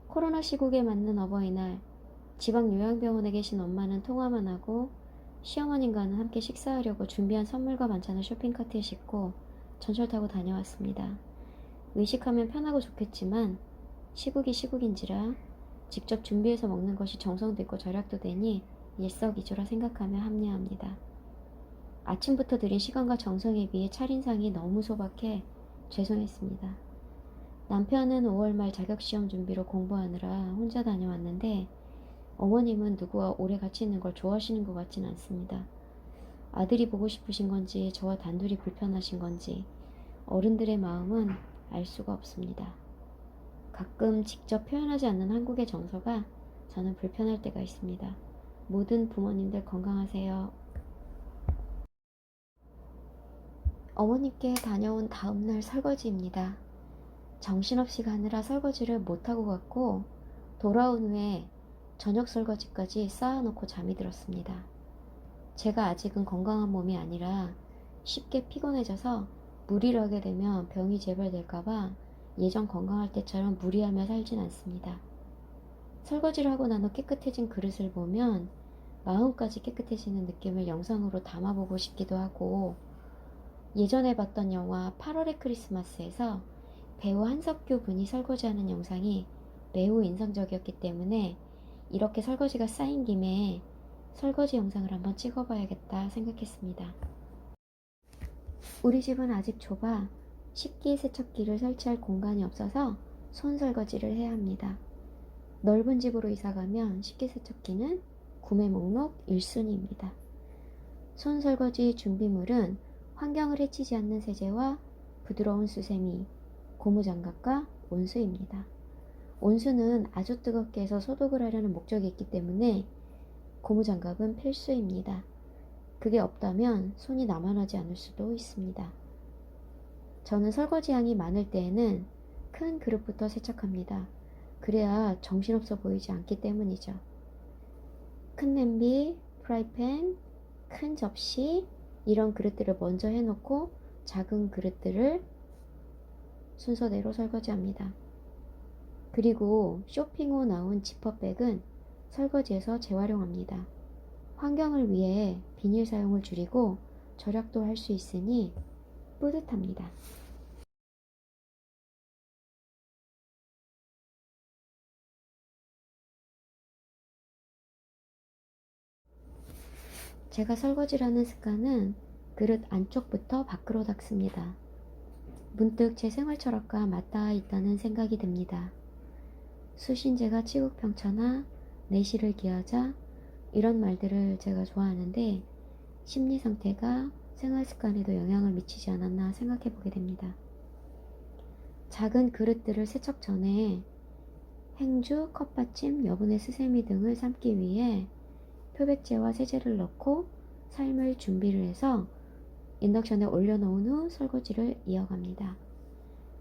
코로나 시국에 맞는 어버이날, 지방 요양병원에 계신 엄마는 통화만 하고 시어머님과는 함께 식사하려고 준비한 선물과 반찬을 쇼핑카트에 싣고 전철 타고 다녀왔습니다. 외식하면 편하고 좋겠지만 시국이 시국인지라 직접 준비해서 먹는 것이 정성도 있고 절약도 되니 일석이조라 생각하며 합리합니다. 아침부터 들인 시간과 정성에 비해 차림상이 너무 소박해 죄송했습니다. 남편은 5월 말 자격시험 준비로 공부하느라 혼자 다녀왔는데 어머님은 누구와 오래 같이 있는 걸 좋아하시는 것 같진 않습니다. 아들이 보고 싶으신 건지 저와 단둘이 불편하신 건지 어른들의 마음은 알 수가 없습니다. 가끔 직접 표현하지 않는 한국의 정서가 저는 불편할 때가 있습니다. 모든 부모님들 건강하세요. 어머님께 다녀온 다음날 설거지입니다. 정신없이 가느라 설거지를 못하고 갔고 돌아온 후에 저녁 설거지까지 쌓아놓고 잠이 들었습니다. 제가 아직은 건강한 몸이 아니라 쉽게 피곤해져서 무리를 하게 되면 병이 재발될까봐 예전 건강할 때처럼 무리하며 살진 않습니다. 설거지를 하고 난 후 깨끗해진 그릇을 보면 마음까지 깨끗해지는 느낌을 영상으로 담아보고 싶기도 하고 예전에 봤던 영화 8월의 크리스마스에서 배우 한석규 분이 설거지하는 영상이 매우 인상적이었기 때문에 이렇게 설거지가 쌓인 김에 설거지 영상을 한번 찍어봐야겠다 생각했습니다. 우리 집은 아직 좁아 식기세척기를 설치할 공간이 없어서 손 설거지를 해야 합니다. 넓은 집으로 이사가면 식기세척기는 구매 목록 1순위입니다. 손 설거지 준비물은 환경을 해치지 않는 세제와 부드러운 수세미, 고무장갑과 온수입니다. 온수는 아주 뜨겁게 해서 소독을 하려는 목적이 있기 때문에 고무장갑은 필수입니다. 그게 없다면 손이 남아나지 않을 수도 있습니다. 저는 설거지량이 많을 때에는 큰 그릇부터 세척합니다. 그래야 정신없어 보이지 않기 때문이죠. 큰 냄비, 프라이팬, 큰 접시 이런 그릇들을 먼저 해놓고 작은 그릇들을 순서대로 설거지합니다. 그리고 쇼핑 후 나온 지퍼백은 설거지에서 재활용합니다. 환경을 위해 비닐 사용을 줄이고 절약도 할 수 있으니 뿌듯합니다. 제가 설거지를 하는 습관은 그릇 안쪽부터 밖으로 닦습니다. 문득 제 생활 철학과 맞닿아 있다는 생각이 듭니다. 수신제가 치국평천하, 내실을 기하자 이런 말들을 제가 좋아하는데 심리 상태가 생활 습관에도 영향을 미치지 않았나 생각해 보게 됩니다. 작은 그릇들을 세척 전에 행주, 컵받침, 여분의 스세미 등을 삶기 위해 표백제와 세제를 넣고 삶을 준비를 해서 인덕션에 올려놓은 후 설거지를 이어갑니다.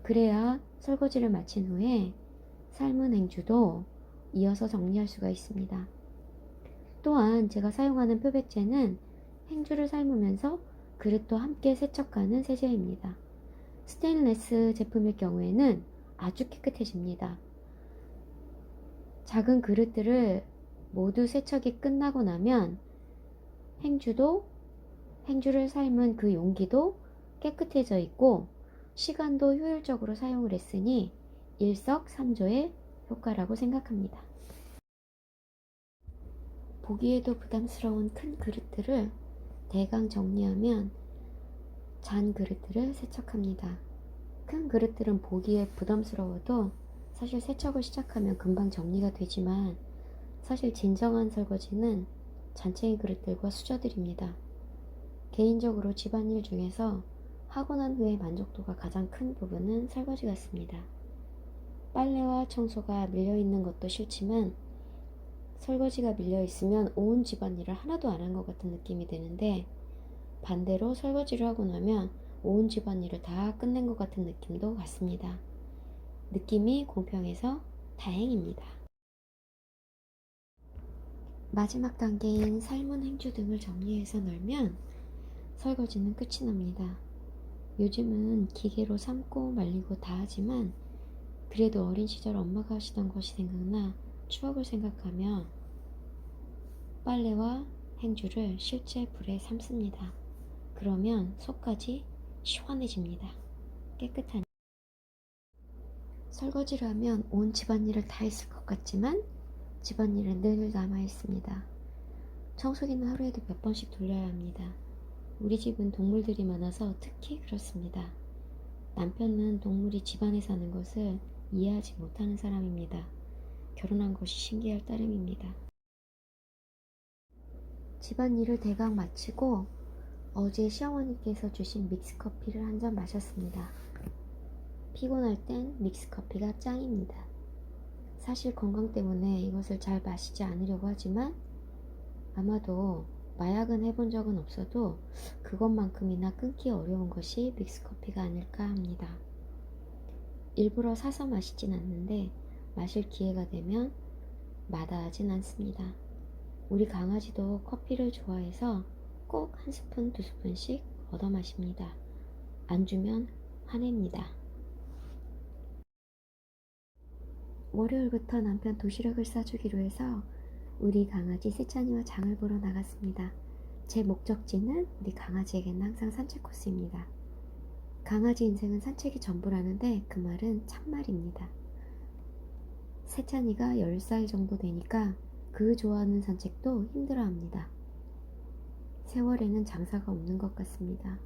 그래야 설거지를 마친 후에 삶은 행주도 이어서 정리할 수가 있습니다. 또한 제가 사용하는 표백제는 행주를 삶으면서 그릇도 함께 세척하는 세제입니다. 스테인레스 제품일 경우에는 아주 깨끗해집니다. 작은 그릇들을 모두 세척이 끝나고 나면 행주를 삶은 그 용기도 깨끗해져 있고 시간도 효율적으로 사용을 했으니 일석삼조의 효과라고 생각합니다. 보기에도 부담스러운 큰 그릇들을 대강 정리하면 잔 그릇들을 세척합니다. 큰 그릇들은 보기에 부담스러워도 사실 세척을 시작하면 금방 정리가 되지만 사실 진정한 설거지는 잔챙이 그릇들과 수저들입니다. 개인적으로 집안일 중에서 하고 난 후에 만족도가 가장 큰 부분은 설거지 같습니다. 빨래와 청소가 밀려있는 것도 싫지만 설거지가 밀려있으면 온 집안일을 하나도 안 한 것 같은 느낌이 드는데 반대로 설거지를 하고 나면 온 집안일을 다 끝낸 것 같은 느낌도 같습니다. 느낌이 공평해서 다행입니다. 마지막 단계인 삶은 행주 등을 정리해서 널면 설거지는 끝이 납니다. 요즘은 기계로 삶고 말리고 다 하지만 그래도 어린 시절 엄마가 하시던 것이 생각나 추억을 생각하며 빨래와 행주를 실제 불에 삶습니다. 그러면 속까지 시원해집니다. 깨끗한 설거지를 하면 온 집안일을 다 했을 것 같지만 집안일은 늘 남아 있습니다. 청소기는 하루에도 몇 번씩 돌려야 합니다. 우리 집은 동물들이 많아서 특히 그렇습니다. 남편은 동물이 집안에 사는 것을 이해하지 못하는 사람입니다. 결혼한 것이 신기할 따름입니다. 집안일을 대강 마치고 어제 시어머니께서 주신 믹스커피를 한 잔 마셨습니다. 피곤할 땐 믹스커피가 짱입니다. 사실 건강 때문에 이것을 잘 마시지 않으려고 하지만 아마도 마약은 해본 적은 없어도 그것만큼이나 끊기 어려운 것이 믹스커피가 아닐까 합니다. 일부러 사서 마시진 않는데 마실 기회가 되면 마다하진 않습니다. 우리 강아지도 커피를 좋아해서 꼭 한 스푼, 두 스푼씩 얻어 마십니다. 안 주면 화냅니다. 월요일부터 남편 도시락을 싸주기로 해서 우리 강아지 세찬이와 장을 보러 나갔습니다. 제 목적지는 우리 강아지에게는 항상 산책 코스입니다. 강아지 인생은 산책이 전부라는데 그 말은 참말입니다. 세찬이가 10살 정도 되니까 그 좋아하는 산책도 힘들어합니다. 세월에는 장사가 없는 것 같습니다.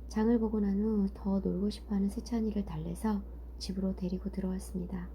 장을 보고 난 후 더 놀고 싶어하는 세찬이를 달래서 집으로 데리고 들어왔습니다.